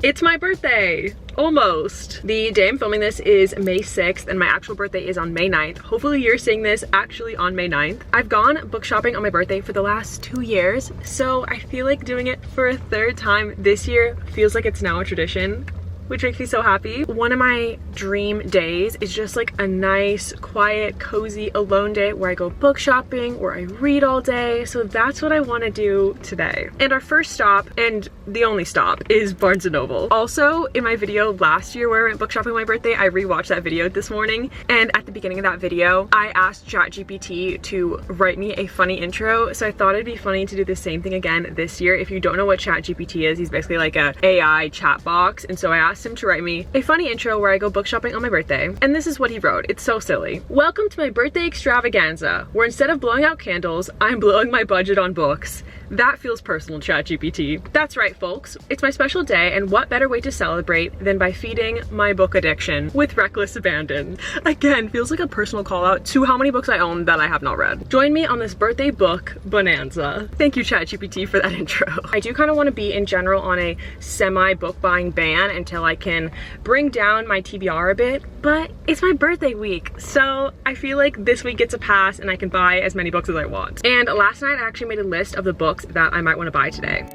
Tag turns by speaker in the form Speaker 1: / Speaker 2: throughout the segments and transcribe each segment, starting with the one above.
Speaker 1: It's my birthday! Almost. The day I'm filming this is May 6th and my actual birthday is on May 9th. Hopefully you're seeing this actually on May 9th. I've gone book shopping on my birthday for the last 2 years, so I feel like doing it for a third time this year feels like it's now a tradition, which makes me so happy. One of my dream days is just like a nice, quiet, cozy, alone day where I go book shopping, where I read all day. So that's what I want to do today. And our first stop, and the only stop, is Barnes & Noble. Also, in my video last year where I went book shopping on my birthday, I rewatched that video this morning. And at the beginning of that video, I asked ChatGPT to write me a funny intro. So I thought it'd be funny to do the same thing again this year. If you don't know what ChatGPT is, he's basically like a AI chat box. And so I asked him to write me a funny intro where I go book shopping on my birthday. And this is what he wrote. It's so silly. Welcome to my birthday extravaganza, where instead of blowing out candles, I'm blowing my budget on books. That feels personal, ChatGPT. That's right, folks. It's my special day, and what better way to celebrate than by feeding my book addiction with reckless abandon. Again, feels like a personal call out to how many books I own that I have not read. Join me on this birthday book bonanza. Thank you, ChatGPT, for that intro. I do kind of want to be in general on a semi-book buying ban until I can bring down my TBR a bit, but it's my birthday week, so I feel like this week gets a pass and I can buy as many books as I want. And last night I actually made a list of the books that I might want to buy today.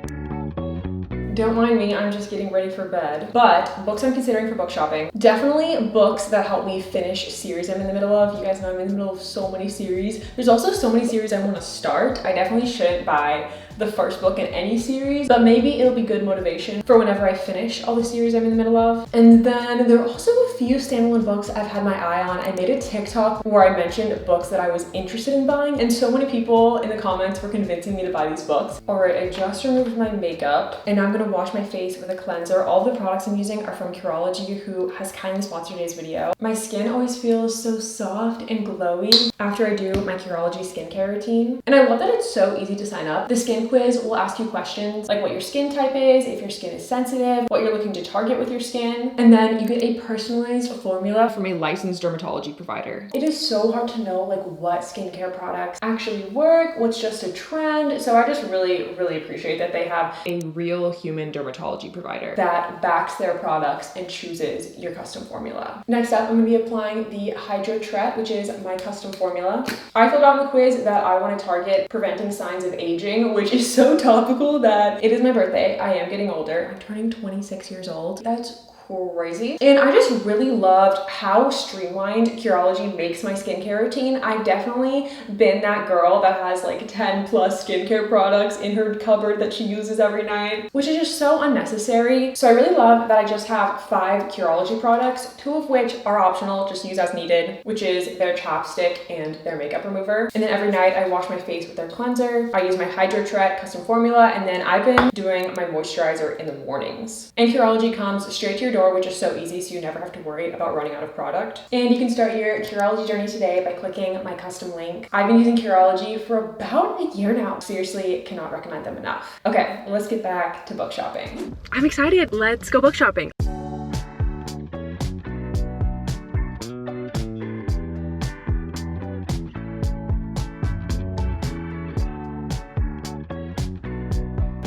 Speaker 1: Don't mind me, I'm just getting ready for bed. But books I'm considering for book shopping. Definitely books that help me finish series I'm in the middle of. You guys know I'm in the middle of so many series. There's also so many series I want to start. I definitely shouldn't buy the first book in any series, but maybe it'll be good motivation for whenever I finish all the series I'm in the middle of. And then there are also a few standalone books I've had my eye on. I made a TikTok where I mentioned books that I was interested in buying, and so many people in the comments were convincing me to buy these books. All right, I just removed my makeup and I'm gonna wash my face with a cleanser. All the products I'm using are from Curology, who has kindly sponsored today's video. My skin always feels so soft and glowy after I do my Curology skincare routine. And I love that it's so easy to sign up. The skin quiz will ask you questions like what your skin type is, if your skin is sensitive, what you're looking to target with your skin, and then you get a personalized formula from a licensed dermatology provider. It is so hard to know like what skincare products actually work, what's just a trend. So I just really appreciate that they have a real human dermatology provider that backs their products and chooses your custom formula. Next up, I'm gonna be applying the Hydro Tret, which is my custom formula. I filled out in the quiz that I want to target preventing signs of aging, which is so topical that it is my birthday. I am getting older. I'm turning 26 years old. That's crazy. And I just really loved how streamlined Curology makes my skincare routine. I've definitely been that girl that has like 10 plus skincare products in her cupboard that she uses every night, which is just so unnecessary. So I really love that I just have 5 Curology products, 2 of which are optional, just use as needed, which is their chapstick and their makeup remover. And then every night I wash my face with their cleanser. I use my Hydro Tret custom formula, and then I've been doing my moisturizer in the mornings. And Curology comes straight to your door, which is so easy, so you never have to worry about running out of product. And you can start your Curology journey today by clicking my custom link. I've been using Curology for about a year now. Seriously, cannot recommend them enough. Okay, let's get back to book shopping. I'm excited. Let's go book shopping.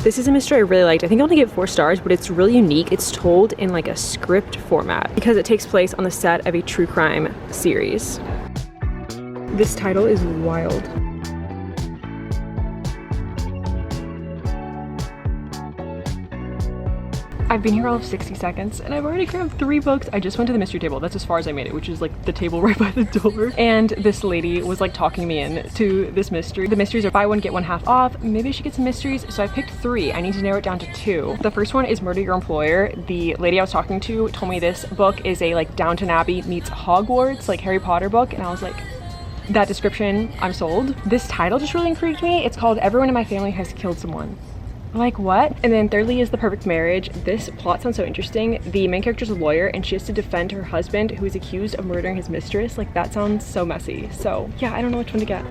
Speaker 1: This is a mystery I really liked. I think I only gave it 4 stars, but it's really unique. It's told in like a script format because it takes place on the set of a true crime series. This title is wild. I've been here all of 60 seconds and I've already grabbed 3 books. I just went to the mystery table. That's as far as I made it, which is like the table right by the door. And this lady was like talking me in to this mystery. The mysteries are buy one, get one half off. Maybe I should get some mysteries. So I picked 3. I need to narrow it down to 2. The first one is Murder Your Employer. The lady I was talking to told me this book is a like Downton Abbey meets Hogwarts, like Harry Potter book. And I was like, that description, I'm sold. This title just really intrigued me. It's called Everyone in My Family Has Killed Someone. Like what? And then thirdly is The Perfect Marriage. This plot sounds so interesting. The main character is a lawyer and she has to defend her husband who is accused of murdering his mistress. Like that sounds so messy. So yeah, I don't know which one to get.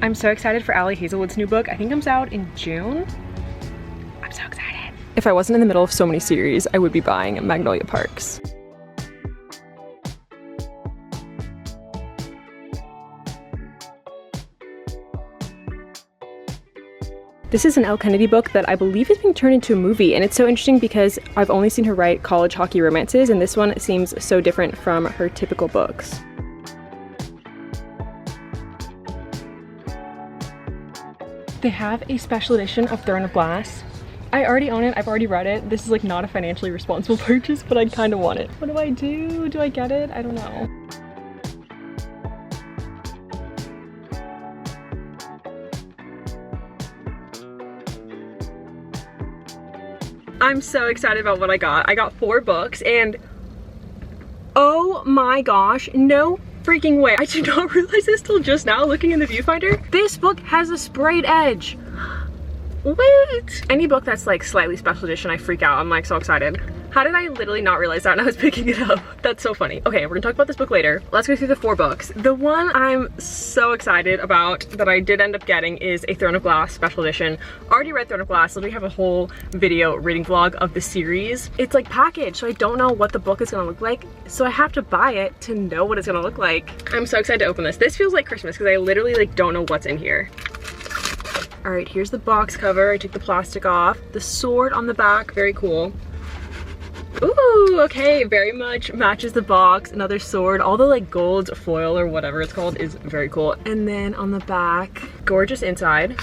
Speaker 1: I'm so excited for Ali Hazelwood's new book. I think it comes out in June. I'm so excited. If I wasn't in the middle of so many series, I would be buying Magnolia Parks. This is an Elle Kennedy book that I believe is being turned into a movie, and it's so interesting because I've only seen her write college hockey romances, and this one seems so different from her typical books. They have a special edition of Throne of Glass. I already own it, I've already read it. This is like not a financially responsible purchase, but I kind of want it. What do I do? Do I get it? I don't know. I'm so excited about what I got. I got 4 books and oh my gosh, no freaking way. I did not realize this till just now looking in the viewfinder. This book has a sprayed edge. Wait. Any book that's like slightly special edition, I freak out. I'm like so excited. How did I literally not realize that when I was picking it up? That's so funny. Okay, we're gonna talk about this book later. Let's go through the 4 books. The one I'm so excited about that I did end up getting is a Throne of Glass special edition. Already read Throne of Glass, literally have a whole video reading vlog of the series. It's like packaged, so I don't know what the book is gonna look like, so I have to buy it to know what it's gonna look like. I'm so excited to open this. This feels like Christmas because I literally like don't know what's in here. All right, here's the box cover. I took the plastic off. The sword on the back, very cool. Ooh, okay, very much matches the box. Another sword. All the like gold foil or whatever it's called is very cool. And then on the back, gorgeous inside.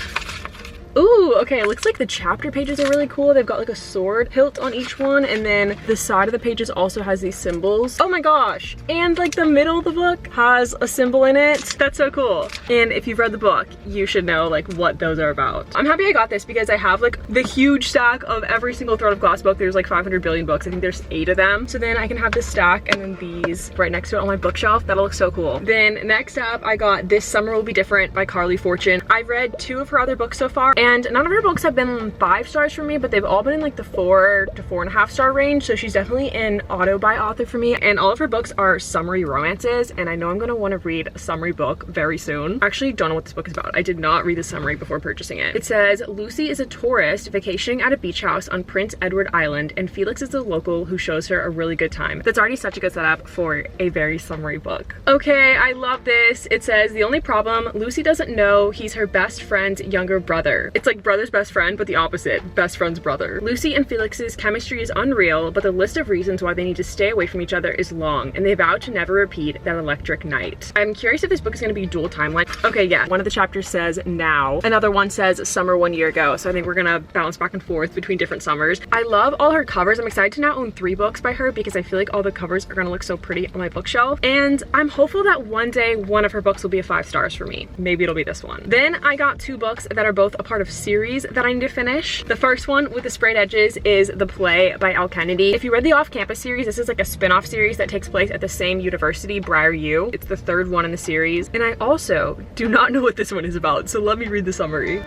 Speaker 1: Ooh, okay, it looks like the chapter pages are really cool. They've got like a sword hilt on each one, and then the side of the pages also has these symbols. Oh my gosh. And like the middle of the book has a symbol in it. That's so cool. And if you've read the book, you should know like what those are about. I'm happy I got this because I have like the huge stack of every single Throne of Glass book. There's like 500 billion books. I think there's 8 of them. So then I can have this stack and then these right next to it on my bookshelf. That'll look so cool. Then next up, I got This Summer Will Be Different by Carly Fortune. I've read 2 of her other books so far, and none of her books have been 5 stars for me, but they've all been in like the 4 to 4.5 star range. So she's definitely an auto buy author for me. And all of her books are summary romances, and I know I'm gonna want to read a summary book very soon. I actually don't know what this book is about. I did not read the summary before purchasing it. It says, Lucy is a tourist vacationing at a beach house on Prince Edward Island, and Felix is a local who shows her a really good time. That's already such a good setup for a very summary book. Okay, I love this. It says, the only problem, Lucy doesn't know he's her best friend's younger brother. It's like brother's best friend, but the opposite, best friend's brother. Lucy and Felix's chemistry is unreal, but the list of reasons why they need to stay away from each other is long, and they vow to never repeat that electric night. I'm curious if this book is gonna be dual timeline. Okay, yeah, one of the chapters says now, another one says summer 1 year ago, so I think we're gonna bounce back and forth between different summers. I love all her covers. I'm excited to now own 3 books by her because I feel like all the covers are gonna look so pretty on my bookshelf, and I'm hopeful that one day one of her books will be a 5 stars for me. Maybe it'll be this one. Then I got 2 books that are both a part of series that I need to finish. The first one with the sprayed edges is The Play by Elle Kennedy. If you read the Off-Campus series, this is like a spin-off series that takes place at the same university, Briar U. It's the 3rd one in the series. And I also do not know what this one is about, so let me read the summary.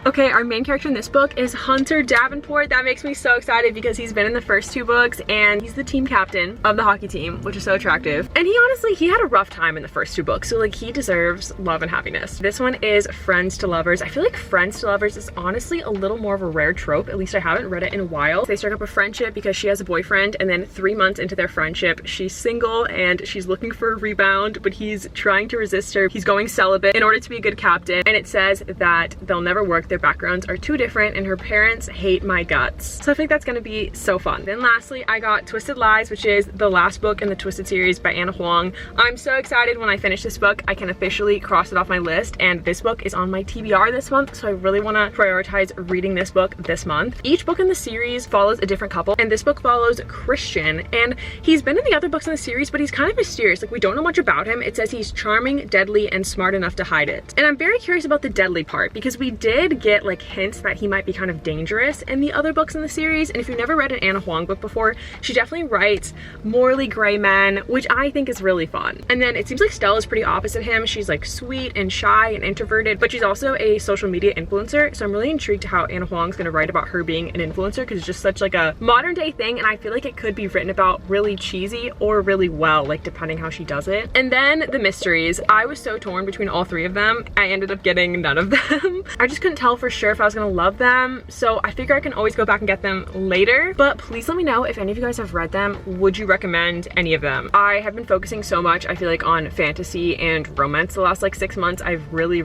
Speaker 1: Okay, our main character in this book is Hunter Davenport. That makes me so excited because he's been in the first 2 books and he's the team captain of the hockey team, which is so attractive. And he had a rough time in the first 2 books, so like he deserves love and happiness. This one is Friends to Lovers. I feel like Friends to Lovers is honestly a little more of a rare trope. At least I haven't read it in a while. They start up a friendship because she has a boyfriend, and then 3 months into their friendship, she's single and she's looking for a rebound, but he's trying to resist her. He's going celibate in order to be a good captain, and it says that they'll never work. Their backgrounds are too different and her parents hate my guts. So I think that's gonna be so fun. Then lastly, I got Twisted Lies, which is the last book in the Twisted series by Anna Huang. I'm so excited when I finish this book. I can officially cross it off my list, and this book is on my TBR this month, so I really wanna prioritize reading this book this month. Each book in the series follows a different couple, and this book follows Christian, and he's been in the other books in the series, but he's kind of mysterious. Like, we don't know much about him. It says he's charming, deadly, and smart enough to hide it. And I'm very curious about the deadly part because we did get like hints that he might be kind of dangerous in the other books in the series. And if you've never read an Anna Huang book before, she definitely writes morally gray men, which I think is really fun. And then it seems like Stella's pretty opposite him. She's like sweet and shy and introverted, but she's also a social media influencer. So I'm really intrigued to how Anna Huang's gonna write about her being an influencer, because it's just such like a modern day thing, and I feel like it could be written about really cheesy or really well, like depending how she does it. And then the mysteries, I was so torn between all three of them. I ended up getting none of them. I just couldn't tell for sure if I was gonna love them, so I figure I can always go back and get them later. But please let me know if any of you guys have read them. Would you recommend any of them? I have been focusing so much, I feel like, on fantasy and romance the last like 6 months. I've really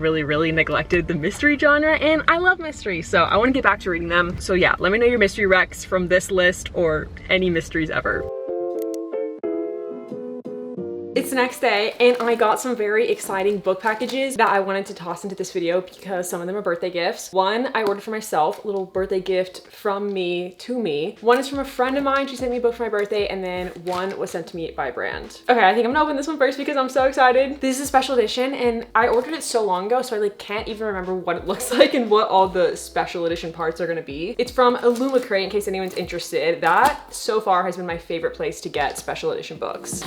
Speaker 1: neglected the mystery genre, and I love mystery, so I want to get back to reading them. So yeah, let me know your mystery recs from this list or any mysteries ever. It's the next day and I got some very exciting book packages that I wanted to toss into this video because some of them are birthday gifts. One I ordered for myself, a little birthday gift from me to me. One is from a friend of mine. She sent me a book for my birthday, and then one was sent to me by a brand. Okay, I think I'm gonna open this one first because I'm so excited. This is a special edition and I ordered it so long ago, so I like can't even remember what it looks like and what all the special edition parts are gonna be. It's from Illumicrate, in case anyone's interested. That so far has been my favorite place to get special edition books.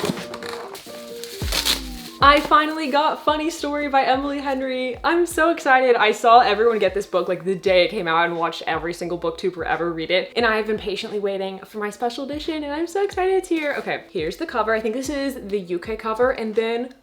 Speaker 1: I finally got Funny Story by Emily Henry. I'm so excited. I saw everyone get this book like the day it came out and watched every single booktuber ever read it. And I have been patiently waiting for my special edition and I'm so excited it's here. Okay, here's the cover. I think this is the UK cover, and then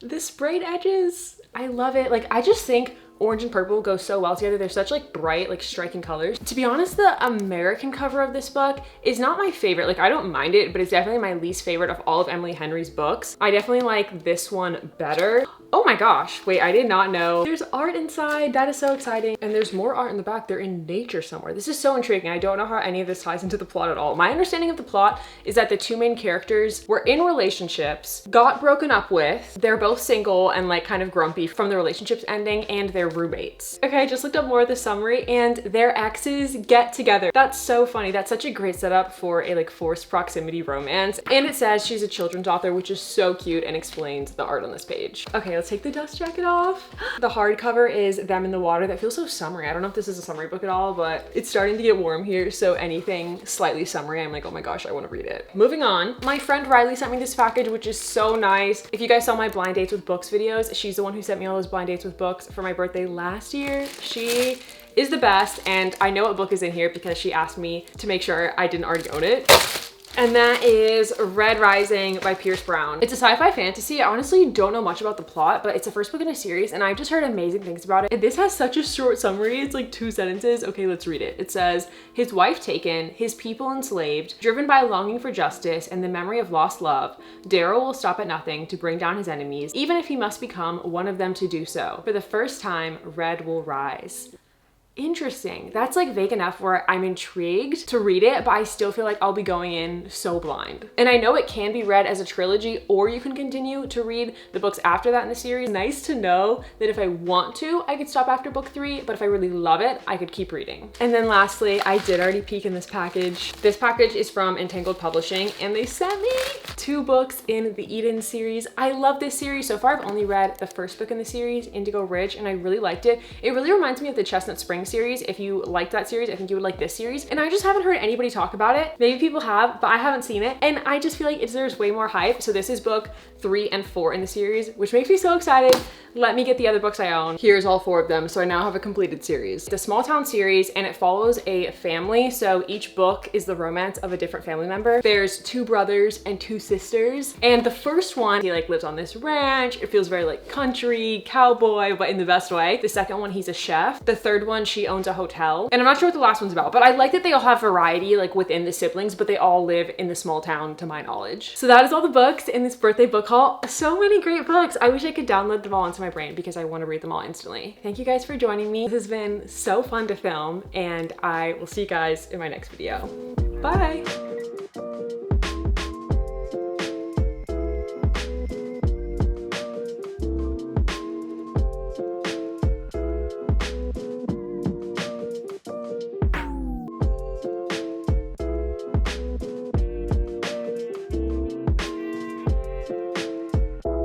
Speaker 1: the sprayed edges. I love it. Like, I just think orange and purple go so well together. They're such like bright, like striking colors. To be honest, the American cover of this book is not my favorite. Like, I don't mind it, but it's definitely my least favorite of all of Emily Henry's books. I definitely like this one better. Oh my gosh, wait, I did not know. There's art inside. That is so exciting. And there's more art in the back. They're in nature somewhere. This is so intriguing. I don't know how any of this ties into the plot at all. My understanding of the plot is that the two main characters were in relationships, got broken up with. They're both single and like kind of grumpy from the relationships ending, and they're roommates. Okay, I just looked up more of the summary and their exes get together. That's so funny. That's such a great setup for a like forced proximity romance. And it says she's a children's author, which is so cute and explains the art on this page. Okay, let's take the dust jacket off. The hardcover is them in the water. That feels so summery. I don't know if this is a summery book at all, but it's starting to get warm here, so anything slightly summery, I'm like, oh my gosh, I want to read it. Moving on, my friend Riley sent me this package, which is so nice. If you guys saw my blind dates with books videos, she's the one who sent me all those blind dates with books for my birthday last year. She is the best, and I know what book is in here because she asked me to make sure I didn't already own it. And that is Red Rising by Pierce Brown. It's a sci-fi fantasy. I honestly don't know much about the plot, but it's the first book in a series and I've just heard amazing things about it. And this has such a short summary. It's like 2 sentences. Okay, let's read it. It says, his wife taken, his people enslaved, driven by a longing for justice and the memory of lost love, Darrow will stop at nothing to bring down his enemies, even if he must become one of them to do so. For the first time, Red will rise. Interesting. That's like vague enough where I'm intrigued to read it, but I still feel like I'll be going in so blind. And I know it can be read as a trilogy, or you can continue to read the books after that in the series. Nice to know that if I want to, I could stop after book 3, but if I really love it, I could keep reading. And then lastly, I did already peek in this package. This package is from Entangled Publishing, and they sent me 2 books in the Eden series. I love this series. So far, I've only read the first book in the series, Indigo Ridge, and I really liked it. It really reminds me of the Chestnut Spring series. If you liked that series, I think you would like this series. And I just haven't heard anybody talk about it. Maybe people have, but I haven't seen it. And I just feel like it deserves way more hype. So this is book 3 and 4 in the series, which makes me so excited. Let me get the other books I own. Here's all 4 of them. So I now have a completed series. It's a small town series and it follows a family. So each book is the romance of a different family member. There's 2 brothers and 2 sisters. And the first one, he like lives on this ranch. It feels very like country, cowboy, but in the best way. The second one, he's a chef. The third one, she owns a hotel. And I'm not sure what the last one's about, but I like that they all have variety like within the siblings, but they all live in the small town to my knowledge. So that is all the books in this birthday book haul. So many great books. I wish I could download them all into my brain because I want to read them all instantly. Thank you guys for joining me. This has been so fun to film, and I will see you guys in my next video. Bye.